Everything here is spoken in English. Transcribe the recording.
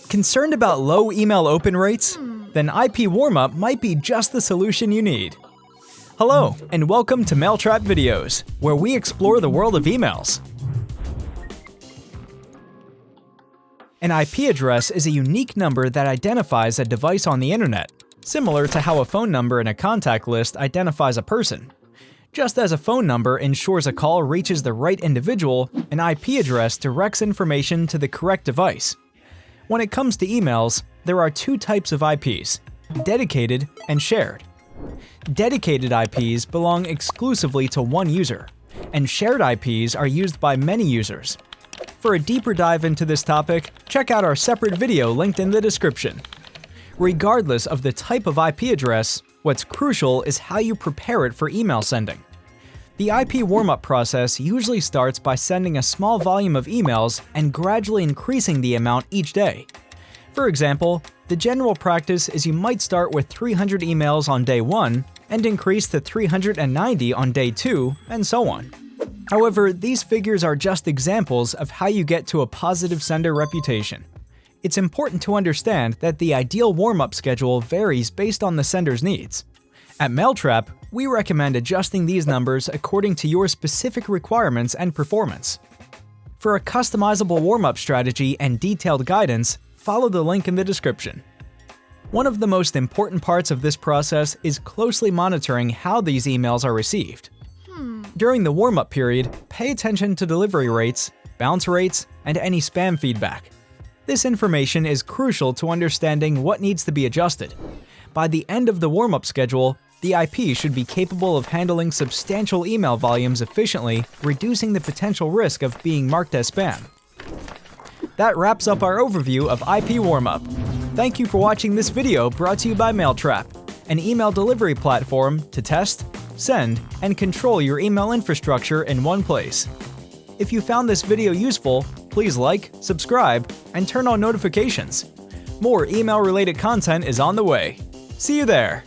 Concerned about low email open rates? Then IP Warmup might be just the solution you need. Hello, and welcome to Mailtrap Videos, where we explore the world of emails. An IP address is a unique number that identifies a device on the internet, similar to how a phone number in a contact list identifies a person. Just as a phone number ensures a call reaches the right individual, an IP address directs information to the correct device. When it comes to emails, there are two types of IPs: dedicated and shared. Dedicated IPs belong exclusively to one user, and shared IPs are used by many users. For a deeper dive into this topic, check out our separate video linked in the description. Regardless of the type of IP address, what's crucial is how you prepare it for email sending. The IP warm-up process usually starts by sending a small volume of emails and gradually increasing the amount each day. For example, the general practice is you might start with 300 emails on day 1 and increase to 390 on day 2, and so on. However, these figures are just examples of how you get to a positive sender reputation. It's important to understand that the ideal warm-up schedule varies based on the sender's needs. At Mailtrap, we recommend adjusting these numbers according to your specific requirements and performance. For a customizable warm-up strategy and detailed guidance, follow the link in the description. One of the most important parts of this process is closely monitoring how these emails are received. During the warm-up period, pay attention to delivery rates, bounce rates, and any spam feedback. This information is crucial to understanding what needs to be adjusted. By the end of the warm-up schedule, the IP should be capable of handling substantial email volumes efficiently, reducing the potential risk of being marked as spam. That wraps up our overview of IP Warmup. Thank you for watching this video brought to you by Mailtrap, an email delivery platform to test, send, and control your email infrastructure in one place. If you found this video useful, please like, subscribe, and turn on notifications. More email-related content is on the way. See you there!